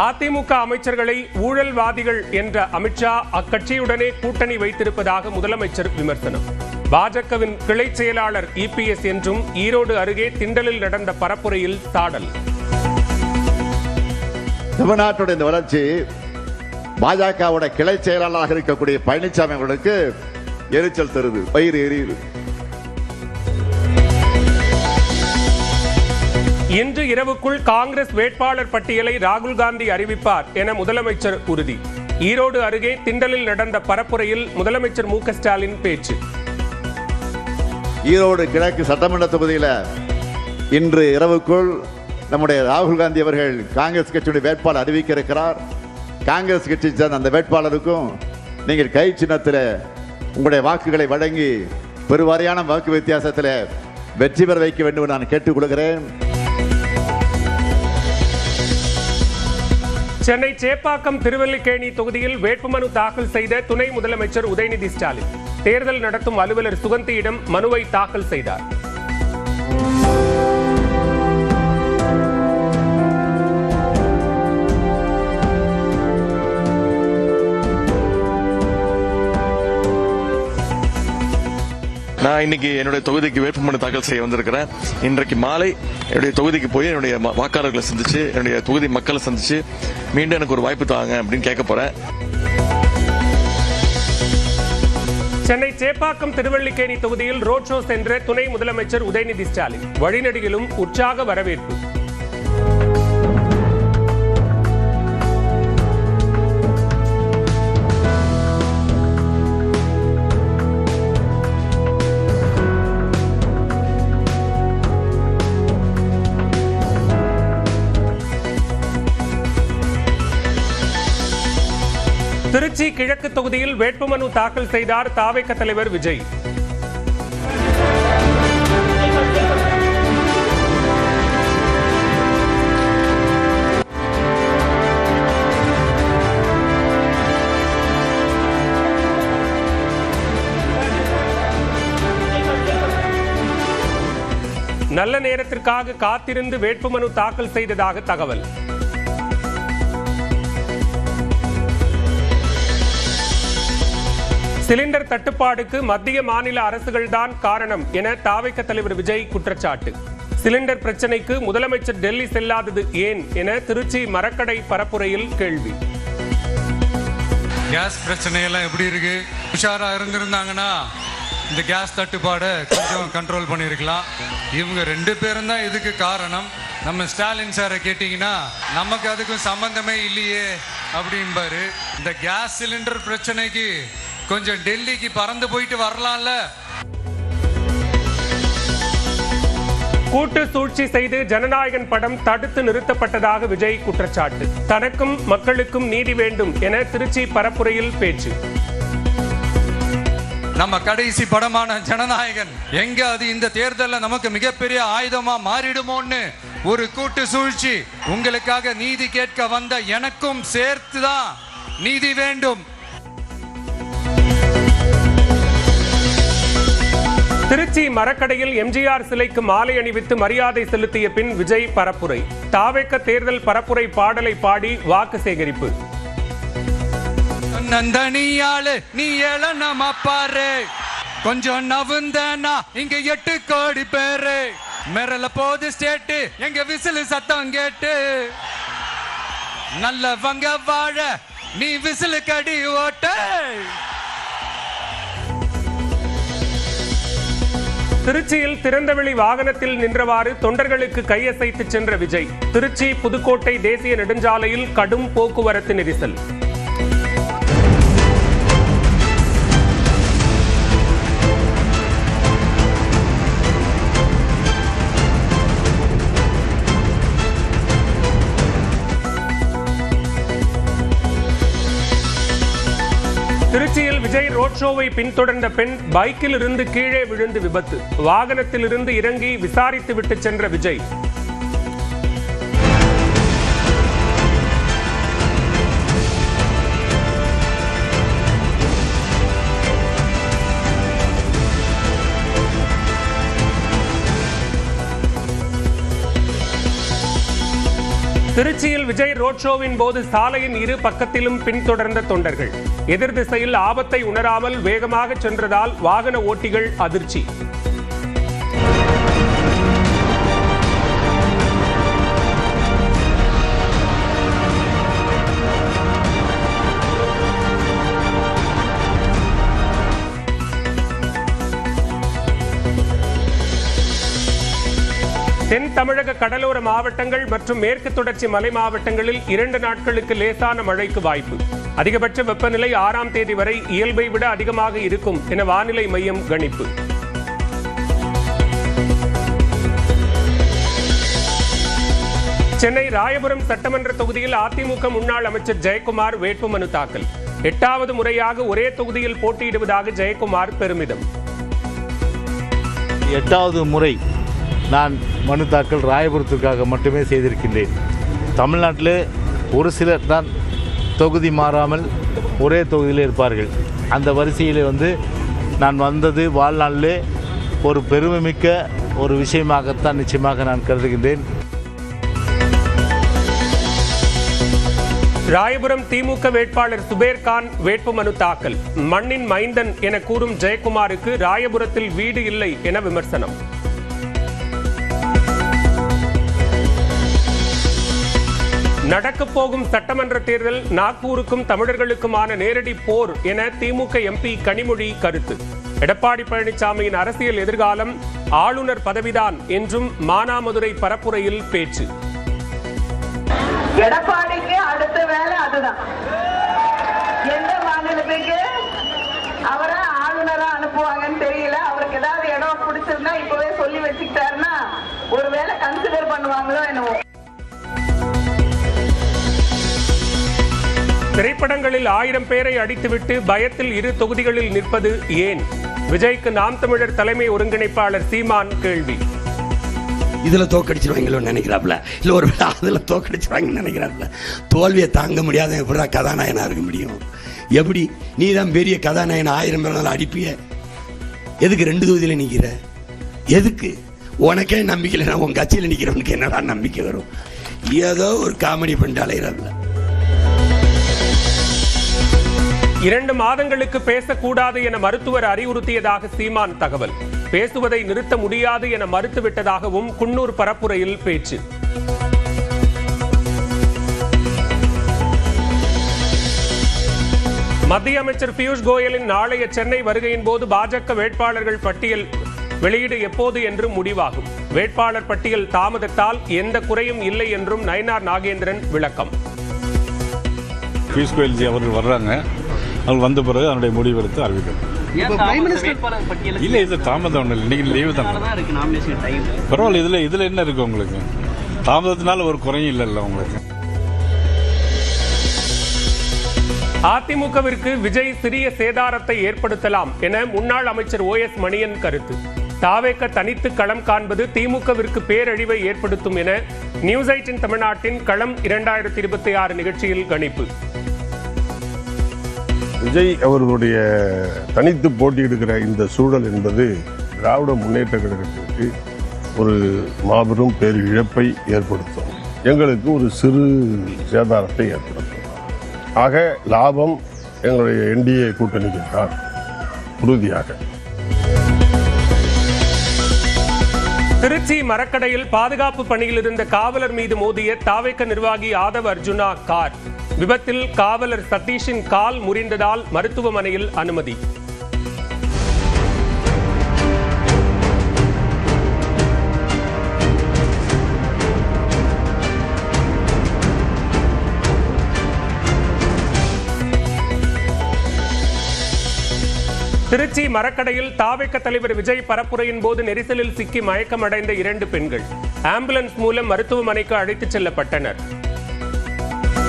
அதிமுக அமைச்சர்களை ஊழல்வாதிகள் என்ற அமித்ஷா அக்கட்சியுடனே கூட்டணி வைத்திருப்பதாக முதலமைச்சர் விமர்சனம். பாஜகவின் கிளை செயலாளர் இபிஎஸ் என்றும் ஈரோடு அருகே திண்டலில் நடந்த பரப்புரையில் சாடல். தமிழ்நாட்டுடைய இந்த வளர்ச்சி பாஜகவுடைய கிளை செயலாளராக இருக்கக்கூடிய பழனிசாமி அவர்களுக்கு எரிச்சல் தருது, பயிர் எரியுது. இன்று இரவுக்குள் காங்கிரஸ் வேட்பாளர் பட்டியலை ராகுல் காந்தி அறிவிப்பார் என முதலமைச்சர் உறுதி. ஈரோடு அருகே திண்டலில் நடந்த பரப்புரையில் முதலமைச்சர் மு க ஸ்டாலின் பேச்சு. ஈரோடு கிழக்கு சட்டமன்ற தொகுதியில் இன்று இரவுக்குள் நம்முடைய ராகுல் காந்தி அவர்கள் காங்கிரஸ் கட்சியுடைய வேட்பாளர் அறிவிக்க இருக்கிறார். காங்கிரஸ் கட்சி சேர்ந்த அந்த வேட்பாளருக்கும் நீங்கள் கை சின்னத்தில் உங்களுடைய வாக்குகளை வழங்கி பெருவாரியான வாக்கு வித்தியாசத்தில் வெற்றி பெற வைக்க வேண்டும் என்று நான் கேட்டுக்கொள்கிறேன். சென்னை சேப்பாக்கம் திருவல்லிக்கேணி தொகுதியில் வேட்புமனு தாக்கல் செய்த துணை முதலமைச்சர் உதயநிதி ஸ்டாலின் தேர்தல் நடத்தும் அலுவலர் சுகந்தியிடம் மனுவை தாக்கல் செய்தார். நான் இன்னைக்கு என்னுடைய தொகுதிக்கு வேட்புமனு தாக்கல் செய்ய வந்திருக்கிறேன். இன்றைக்கு மாலை என்னுடைய தொகுதிக்கு போய் என்னுடைய வாக்காளர்களை சந்திச்சு, என்னுடைய தொகுதி மக்களை சந்திச்சு மீண்டும் எனக்கு ஒரு வாய்ப்பு தாங்க அப்படின்னு கேட்க போறேன். சென்னை சேப்பாக்கம் திருவல்லிக்கேணி தொகுதியில் ரோட் ஷோ சென்ற துணை முதலமைச்சர் உதயநிதி ஸ்டாலின் வழிநெடுகிலும் உற்சாக வரவேற்பு. திருச்சி கிழக்கு தொகுதியில் வேட்புமனு தாக்கல் செய்தார் தாவேக தலைவர் விஜய். நல்ல நேரத்திற்காக காத்திருந்து வேட்புமனு தாக்கல் செய்ததாக தகவல். சிலிண்டர் தட்டுப்பாடுக்கு மத்திய மாநில அரசுகள் தான் காரணம் என தாவேக தலைவர் விஜய் குற்றச்சாட்டு. சிலிண்டர் பிரச்சனைக்கு முதலமைச்சர் டெல்லி செல்லாதது ஏன் என திருச்சி மரக்கடை பரப்புரையில் கேள்வி. கேஸ் பிரச்சனையெல்லாம் எப்படி இருக்கு? உஷாரா இருந்திருந்தாங்கன்னா இந்த கேஸ் தட்டுப்பாடை கொஞ்சம் கண்ட்ரோல் பண்ணியிருக்கலாம். இவங்க 2 பேரும் தான் இதுக்கு காரணம். நம்ம ஸ்டாலின் சாரை கேட்டீங்கன்னா நமக்கு அதுக்கும் சம்பந்தமே இல்லையே அப்படின்பாரு. இந்த கேஸ் சிலிண்டர் பிரச்சனைக்கு கொஞ்சம் டெல்லிக்கு பறந்து போயிட்டு வரலாம்ல. கூட்டு சூழ்ச்சி செய்து ஜனநாயகன் படம் தடுத்து நிறுத்தப்பட்டதாக விஜய் குற்றச்சாட்டு. தனக்கும் மக்களுக்கும் நீதி வேண்டும் என திருச்சி பரப்புரையில் பேச்சு. நம்ம கடைசி படமான ஜனநாயகன் எங்க அது இந்த தேர்தலில் நமக்கு மிகப்பெரிய ஆயுதமா மாறிடுமோன்னு ஒரு கூட்டு சூழ்ச்சி. உங்களுக்காக நீதி கேட்க வந்த எனக்கும் சேர்த்துதான் நீதி வேண்டும். திருச்சி மரக்கடையில் எம்ஜிஆர் சிலைக்கு மாலை அணிவித்து மரியாதை செலுத்திய பின் விஜய் பரப்புரை. தாவேக தேர்தல் பரப்புரை பாடலை பாடி வாக்கு சேகரிப்பு. நந்தனியாளு நீ எழனமா பாரு, கொஞ்சம் நவுந்தனா இங்க 8 கோடி பேரு, மிரல போது ஸ்டேட்டு எங்க விசில் சத்தம் கேட்டு, நல்லவங்க வாழ நீ விசில் கடி ஓட்ட. திருச்சியில் திறந்தவெளி வாகனத்தில் நின்றவாறு தொண்டர்களுக்கு கையசைத்து சென்ற விஜய். திருச்சி புதுக்கோட்டை தேசிய நெடுஞ்சாலையில் கடும் போக்குவரத்து நெரிசல். திருச்சியில் விஜய் ரோட் ஷோவை பின்தொடர்ந்த பெண் பைக்கில் இருந்து கீழே விழுந்து விபத்து. வாகனத்தில் இருந்து இறங்கி விசாரித்து விட்டு சென்ற விஜய். திருச்சியில் விஜய் ரோட் ஷோவின் போது சாலையின் இரு பக்கத்திலும் பின்தொடர்ந்த தொண்டர்கள். எதிர் திசையில் ஆபத்தை உணராமல் வேகமாக சென்றதால் வாகன ஓட்டிகள் அதிர்ச்சி. தென் தமிழக கடலோர மாவட்டங்கள் மற்றும் மேற்கு தொடர்ச்சி மலை மாவட்டங்களில் 2 நாட்களுக்கு லேசான மழைக்கு வாய்ப்பு. அதிகபட்ச வெப்பநிலை 6ஆம் தேதி வரை இயல்பை விட அதிகமாக இருக்கும் என வானிலை மையம் கணிப்பு. சென்னை ராயபுரம் சட்டமன்ற தொகுதியில் அதிமுக முன்னாள் அமைச்சர் ஜெயக்குமார் வேட்புமனு தாக்கல். 8வது முறையாக ஒரே தொகுதியில் போட்டியிடுவதாக ஜெயக்குமார் பெருமிதம். 8வது முறை நான் மனு தாக்கல் ராயபுரத்திற்காக மட்டுமே செய்திருக்கின்றேன். தமிழ்நாட்டில் ஒரு சிலர் தான் தொகுதி மாறாமல் ஒரே தொகுதியில் இருப்பார்கள். அந்த வரிசையில் நான் வந்தது வாழ்நாளிலே ஒரு பெருமைமிக்க ஒரு விஷயமாகத்தான் நிச்சயமாக நான் கருதுகின்றேன். ராயபுரம் திமுக வேட்பாளர் சுபேர்கான் வேட்புமனு தாக்கல். மண்ணின் மைந்தன் என கூறும் ஜெயக்குமாருக்கு ராயபுரத்தில் வீடு இல்லை என விமர்சனம். நடக்கப் போகும் சட்டமன்ற தேர்தல் நாக்பூருக்கும் தமிழர்களுக்குமான நேரடி போர் என திமுக எம்பி கனிமொழி கருத்து. எடப்பாடி பழனிசாமியின் அரசியல் எதிர்காலம் ஆளுநர் பதவிதான் என்றும் மானாமதுரை பரப்புரையில் பேச்சு. எடப்பாடிக்கு அடுத்த வேலை அதுதான். எந்த மாநிலத்துக்கு அவரை ஆளுநரா அனுப்புவாங்கன்னு தெரியல. அவருக்கு ஏதாவது இடம் பிடிச்சிருந்தா இப்பவே சொல்லி வச்சுக்கிட்டாருன்னா ஒருவேளை கன்சிடர் பண்ணுவாங்களோ என்னவோ. திரைப்படங்களில் 1000 பேரை அடித்துவிட்டு பயத்தில் 2 தொகுதிகளில் நிற்பது ஏன்? விஜய்க்கு நாம் தமிழர் தலைமை ஒருங்கிணைப்பாளர் சீமான் கேள்வி. இதுல தோக்கடிச்சிருவாங்களோ நினைக்கிறாப்ல, இல்ல ஒரு அதுல தோக்கடிச்சிருவாங்கன்னு நினைக்கிறாப்ல. தோல்வியை தாங்க முடியாத எப்படா கதாநாயகனா இருக்க முடியும்? எப்படி நீ தான் பெரிய கதாநாயகன் 1000 பேர் அடிப்பிய? எதுக்கு 2 தொகுதியில நிக்கிற? எதுக்கு? உனக்கே நம்பிக்கை இல்லை, உன் கட்சியில் நிக்கிறவனுக்கு என்னடா நம்பிக்கை வரும்? ஏதோ ஒரு காமெடி பண்ணிட்டு அலைகிறாப்ல. 2 மாதங்களுக்கு பேசக்கூடாது என மருத்துவர் அறிவுறுத்தியதாக சீமான் தகவல். பேசுவதை நிறுத்த முடியாது என மறுத்துவிட்டதாகவும் குன்னூர் பரப்புரையில் பேச்சு. மத்திய அமைச்சர் பியூஷ் கோயலின் நாளைய சென்னை வருகையின் போது பாஜக வேட்பாளர்கள் பட்டியல் வெளியீடு எப்போது என்று முடிவாகும். வேட்பாளர் பட்டியல் தாமதத்தால் எந்த குறையும் இல்லை என்றும் நயினார் நாகேந்திரன் விளக்கம். பியூஷ் கோயல்ஜி அவர்கள் வர்றாங்க, அவங்க வந்த பிறகு அதனுடைய முடிவெடுத்து அறிவிக்கணும். இல்லை, இது தாமதம் ஒன்றும் இல்லை, இன்னைக்கு லீவு தான். பரவாயில்ல, இதில் என்ன இருக்கு உங்களுக்கு? தாமதத்தினால ஒரு குறையும் இல்லைல்ல உங்களுக்கு. அதிமுகவிற்கு விஜய் சிறிய சேதாரத்தை ஏற்படுத்தலாம் என முன்னாள் அமைச்சர் OS மணியன் கருத்து. தாவேக தனித்து களம் காண்பது திமுகவிற்கு பேரழிவை ஏற்படுத்தும் என நியூஸ் 18 தமிழ்நாட்டின் களம் 2026 நிகழ்ச்சியில் கணிப்பு. விஜய் அவர்களுடைய தனித்து போட்டியிடுகிற இந்த சூழல் என்பது திராவிட முன்னேற்ற கழகத்திற்கு ஒரு மாபெரும் பேர் இழப்பை ஏற்படுத்தும். எங்களுக்கு ஒரு சிறு சேதாரத்தை ஏற்படுத்தும். ஆக லாபம் எங்களுடைய NDA கூட்டணிக்கு தான் உறுதியாக. திருச்சி மரக்கடையில் பாதுகாப்பு பணியில் இருந்த காவலர் மீது மோதிய தாவேக நிர்வாகி ஆதவ் அர்ஜுனா கார் விபத்தில் காவலர் சதீஷின் கால் முறிந்ததால் மருத்துவமனையில் அனுமதி. திருச்சி மரக்கடையில் தாவேக தலைவர் விஜய் பரப்புரையின் போது நெரிசலில் சிக்கி மயக்கமடைந்த 2 பெண்கள் ஆம்புலன்ஸ் மூலம் மருத்துவமனைக்கு அழைத்துச் செல்லப்பட்டனர்.